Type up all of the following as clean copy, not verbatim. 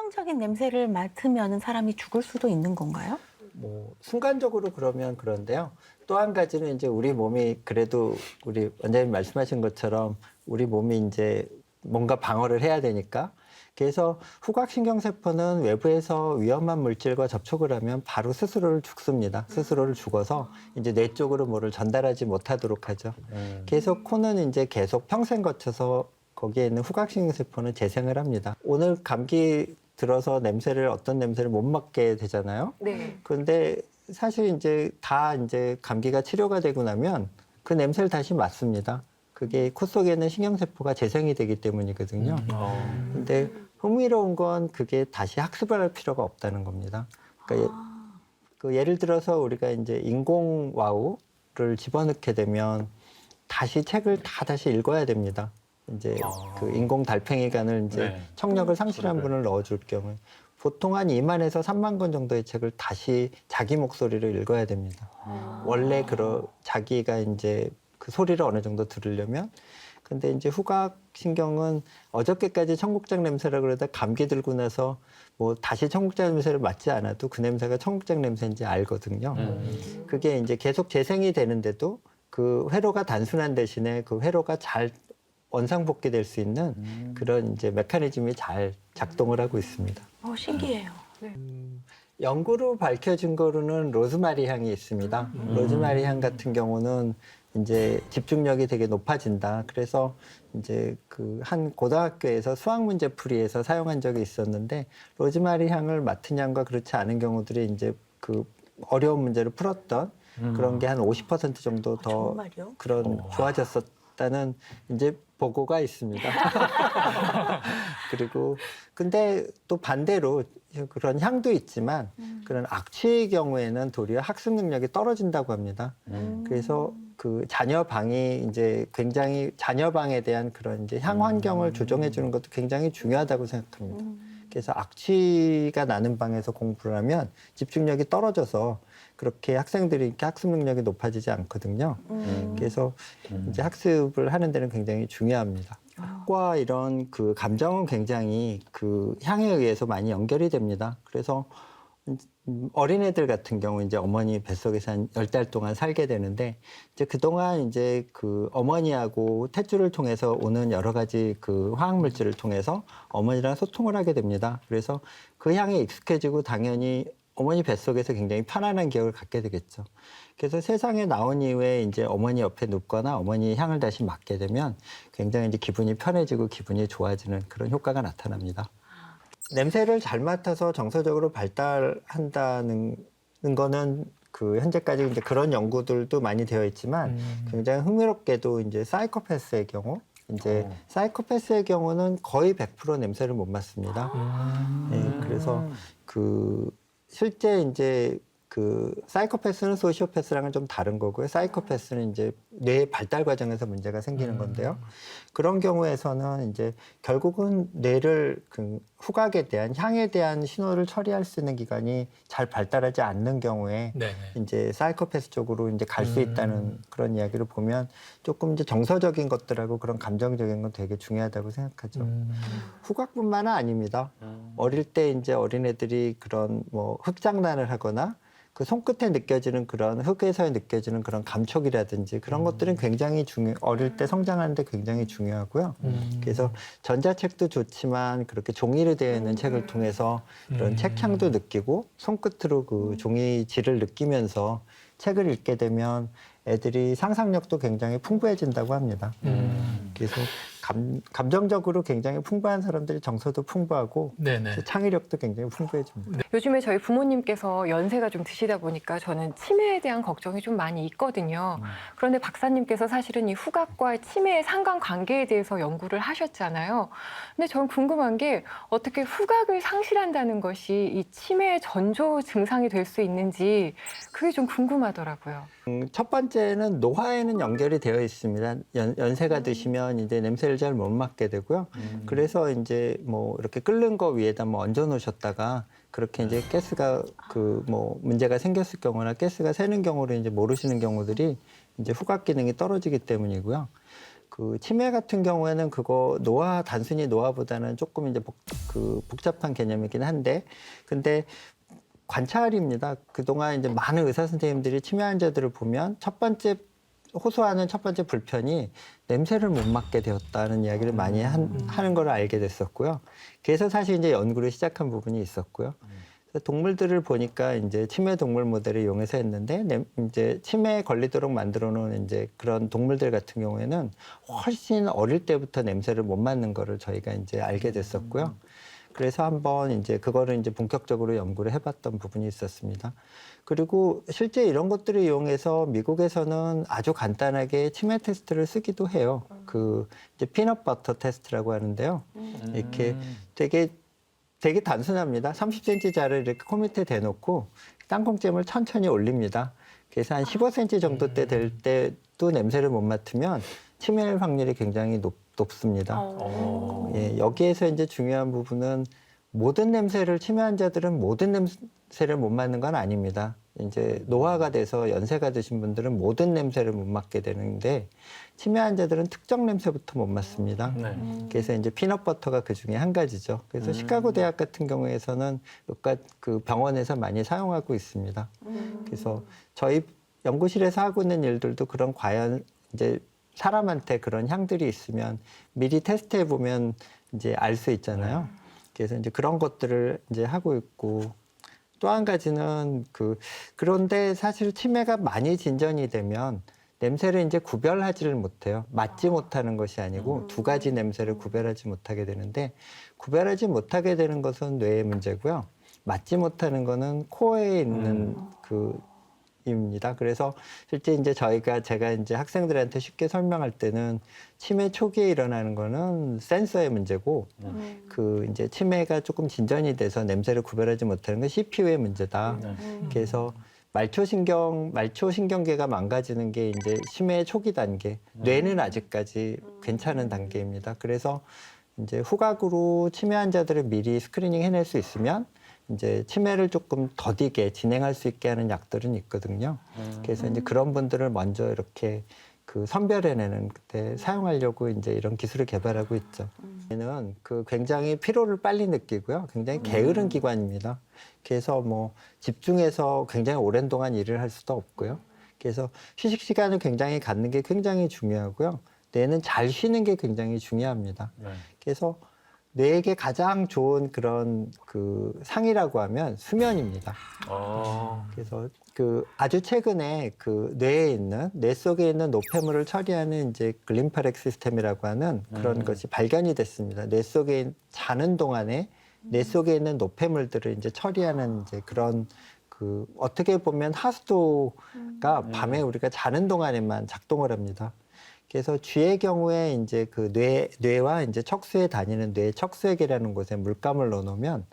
치명적인 냄새를 맡으면 사람이 죽을 수도 있는 건가요? 뭐 순간적으로 그러면 그런데요. 또 한 가지는 이제 우리 몸이 그래도 우리 원장님 말씀하신 것처럼 우리 몸이 이제 뭔가 방어를 해야 되니까 그래서 후각신경세포는 외부에서 위험한 물질과 접촉을 하면 바로 스스로를 죽습니다. 스스로를 죽어서 이제 뇌 쪽으로 뭐를 전달하지 못하도록 하죠. 그래서 코는 이제 계속 평생 거쳐서 거기에 있는 후각신경세포는 재생을 합니다. 오늘 감기 들어서 어떤 냄새를 못 맡게 되잖아요. 네. 그런데 사실 이제 다 이제 감기가 치료가 되고 나면 그 냄새를 다시 맡습니다. 그게 코 속에 있는 신경세포가 재생이 되기 때문이거든요. 근데 흥미로운 건 그게 다시 학습을 할 필요가 없다는 겁니다. 그러니까 그 예를 들어서 우리가 이제 인공 와우를 집어넣게 되면 다시 책을 다시 읽어야 됩니다. 이제 그 인공 달팽이관을 이제 네. 청력을 상실한 분을 넣어줄 경우에 보통 한 2만에서 3만 권 정도의 책을 다시 자기 목소리로 읽어야 됩니다. 원래 자기가 이제 그 소리를 어느 정도 들으려면. 근데 이제 후각신경은 어저께까지 청국장 냄새라 그러다 감기 들고 나서 뭐 다시 청국장 냄새를 맡지 않아도 그 냄새가 청국장 냄새인지 알거든요. 그게 이제 계속 재생이 되는데도 그 회로가 단순한 대신에 그 회로가 잘 원상복귀될 수 있는 그런 이제 메커니즘이 잘 작동을 하고 있습니다. 신기해요. 연구로 밝혀진 거로는 로즈마리 향이 있습니다. 로즈마리 향 같은 경우는 이제 집중력이 되게 높아진다. 그래서 이제 그 한 고등학교에서 수학 문제 풀이에서 사용한 적이 있었는데 로즈마리 향을 맡은 양과 그렇지 않은 경우들이 이제 그 어려운 문제를 풀었던 그런 게 한 50% 정도 더 정말요? 그런 좋아졌었다는 이제 보고가 있습니다. 그리고 근데 또 반대로 그런 향도 있지만 그런 악취의 경우에는 도리어 학습 능력이 떨어진다고 합니다. 그래서 그 자녀방이 이제 굉장히 자녀방에 대한 그런 이제 향 환경을 조정해 주는 것도 굉장히 중요하다고 생각합니다. 그래서 악취가 나는 방에서 공부를 하면 집중력이 떨어져서 그렇게 학생들이 이렇게 학습 능력이 높아지지 않거든요. 그래서 이제 학습을 하는 데는 굉장히 중요합니다. 학과 이런 그 감정은 굉장히 그 향에 의해서 많이 연결이 됩니다. 그래서 어린애들 같은 경우 이제 어머니 뱃속에서 한 10달 동안 살게 되는데 이제 그동안 이제 그 어머니하고 탯줄을 통해서 오는 여러 가지 그 화학 물질을 통해서 어머니랑 소통을 하게 됩니다. 그래서 그 향에 익숙해지고 당연히 어머니 뱃속에서 굉장히 편안한 기억을 갖게 되겠죠. 그래서 세상에 나온 이후에 이제 어머니 옆에 눕거나 어머니 향을 다시 맡게 되면 굉장히 이제 기분이 편해지고 기분이 좋아지는 그런 효과가 나타납니다. 냄새를 잘 맡아서 정서적으로 발달한다는 거는 그 현재까지 이제 그런 연구들도 많이 되어 있지만 굉장히 흥미롭게도 이제 사이코패스의 경우는 거의 100% 냄새를 못 맡습니다. 네, 그래서 그 실제 이제 그 사이코패스는 소시오패스랑은 좀 다른 거고요. 사이코패스는 이제 뇌 발달 과정에서 문제가 생기는 건데요. 그런 경우에서는 이제 결국은 뇌를 그 후각에 대한 향에 대한 신호를 처리할 수 있는 기관이 잘 발달하지 않는 경우에 네네. 이제 사이코패스 쪽으로 이제 갈 수 있다는 그런 이야기를 보면 조금 이제 정서적인 것들하고 그런 감정적인 건 되게 중요하다고 생각하죠. 후각뿐만은 아닙니다. 어릴 때 이제 어린애들이 그런 뭐 흙장난을 하거나 그 손끝에 느껴지는 그런 흙에서 느껴지는 그런 감촉이라든지 그런 것들은 굉장히 어릴 때 성장하는데 굉장히 중요하고요. 그래서 전자책도 좋지만 그렇게 종이로 되어 있는 책을 통해서 그런 책향도 느끼고 손끝으로 그 종이 질을 느끼면서 책을 읽게 되면 애들이 상상력도 굉장히 풍부해진다고 합니다. 그래서 감정적으로 굉장히 풍부한 사람들이 정서도 풍부하고 네네. 창의력도 굉장히 풍부해집니다. 요즘에 저희 부모님께서 연세가 좀 드시다 보니까 저는 치매에 대한 걱정이 좀 많이 있거든요. 그런데 박사님께서 사실은 이 후각과 치매의 상관관계에 대해서 연구를 하셨잖아요. 근데 저는 궁금한 게 어떻게 후각을 상실한다는 것이 이 치매의 전조 증상이 될 수 있는지 그게 좀 궁금하더라고요. 첫 번째는 노화에는 연결이 되어 있습니다. 연세가 드시면 이제 냄새를 잘 못 맡게 되고요. 그래서 이제 뭐 이렇게 끓는 거 위에다 뭐 얹어 놓으셨다가 그렇게 이제 가스가 그 뭐 문제가 생겼을 경우나 가스가 새는 경우를 이제 모르시는 경우들이 이제 후각 기능이 떨어지기 때문이고요. 그 치매 같은 경우에는 그거 노화 단순히 노화보다는 조금 이제 복잡한 개념이긴 한데 근데 관찰입니다. 그동안 이제 많은 의사 선생님들이 치매 환자들을 보면 호소하는 첫 번째 불편이 냄새를 못 맡게 되었다는 이야기를 많이 하는 걸 알게 됐었고요. 그래서 사실 이제 연구를 시작한 부분이 있었고요. 그래서 동물들을 보니까 이제 치매 동물 모델을 이용해서 했는데 이제 치매에 걸리도록 만들어 놓은 이제 그런 동물들 같은 경우에는 훨씬 어릴 때부터 냄새를 못 맡는 거를 저희가 이제 알게 됐었고요. 그래서 한번 이제 그거를 이제 본격적으로 연구를 해봤던 부분이 있었습니다. 그리고 실제 이런 것들을 이용해서 미국에서는 아주 간단하게 치매 테스트를 쓰기도 해요. 그 이제 피넛버터 테스트라고 하는데요. 이렇게 되게 단순합니다. 30cm 자를 이렇게 코 밑에 대놓고 땅콩잼을 천천히 올립니다. 그래서 한 15cm 정도 때 될 때도 냄새를 못 맡으면 치매일 확률이 굉장히 높습니다. 예, 여기에서 이제 중요한 부분은 모든 냄새를 치매 환자들은 모든 냄새를 못 맡는 건 아닙니다. 이제 노화가 돼서 연세가 드신 분들은 모든 냄새를 못 맡게 되는데 치매 환자들은 특정 냄새부터 못 맡습니다. 그래서 이제 피넛버터가 그 중에 한 가지죠. 그래서 시카고 대학 같은 경우에서는 그 병원에서 많이 사용하고 있습니다. 그래서 저희 연구실에서 하고 있는 일들도 그런 과연 이제 사람한테 그런 향들이 있으면 미리 테스트해 보면 이제 알 수 있잖아요. 그래서 이제 그런 것들을 이제 하고 있고 또 한 가지는 그런데 사실 치매가 많이 진전이 되면 냄새를 이제 구별하지를 못해요. 맡지 못하는 것이 아니고 두 가지 냄새를 구별하지 못하게 되는데 구별하지 못하게 되는 것은 뇌의 문제고요. 맡지 못하는 거는 코어에 있는 입니다. 그래서 실제 이제 제가 이제 학생들한테 쉽게 설명할 때는 치매 초기에 일어나는 거는 센서의 문제고 이제 치매가 조금 진전이 돼서 냄새를 구별하지 못하는 건 CPU의 문제다. 그래서 말초신경계가 망가지는 게 이제 치매의 초기 단계. 뇌는 아직까지 괜찮은 단계입니다. 그래서 이제 후각으로 치매 환자들을 미리 스크리닝 해낼 수 있으면 이제 치매를 조금 더디게 진행할 수 있게 하는 약들은 있거든요. 그래서 이제 그런 분들을 먼저 이렇게 선별해내는 그때 사용하려고 이제 이런 기술을 개발하고 있죠. 얘는 굉장히 피로를 빨리 느끼고요. 굉장히 게으른 기관입니다. 그래서 뭐 집중해서 굉장히 오랜 동안 일을 할 수도 없고요. 그래서 휴식 시간을 굉장히 갖는 게 굉장히 중요하고요. 뇌는 잘 쉬는 게 굉장히 중요합니다. 그래서 뇌에게 가장 좋은 그런 상이라고 하면 수면입니다. 그래서 아주 최근에 뇌에 있는 뇌 속에 있는 노폐물을 처리하는 이제 글림파렉 시스템이라고 하는 그런 것이 발견이 됐습니다. 뇌 속에 자는 동안에 뇌 속에 있는 노폐물들을 이제 처리하는 이제 그런 어떻게 보면 하수도가 밤에 우리가 자는 동안에만 작동을 합니다. 그래서 쥐의 경우에 이제 뇌와 이제 척수에 다니는 뇌 척수액이라는 곳에 물감을 넣어놓으면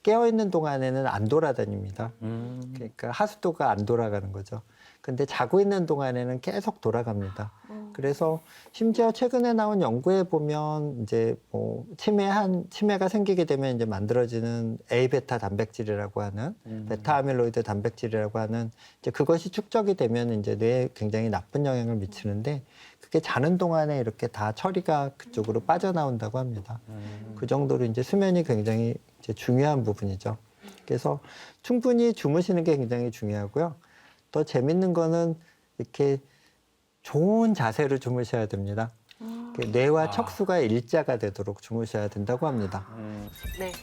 깨어있는 동안에는 안 돌아다닙니다. 그러니까 하수도가 안 돌아가는 거죠. 근데 자고 있는 동안에는 계속 돌아갑니다. 그래서 심지어 최근에 나온 연구에 보면 이제 뭐 치매가 생기게 되면 이제 만들어지는 A베타 단백질이라고 하는 베타 아밀로이드 단백질이라고 하는 이제 그것이 축적이 되면 이제 뇌에 굉장히 나쁜 영향을 미치는데 그게 자는 동안에 이렇게 다 처리가 그쪽으로 빠져나온다고 합니다. 그 정도로 이제 수면이 굉장히 이제 중요한 부분이죠. 그래서 충분히 주무시는 게 굉장히 중요하고요. 더 재밌는 거는 이렇게 좋은 자세로 주무셔야 됩니다. 뇌와 척수가 일자가 되도록 주무셔야 된다고 합니다. 네.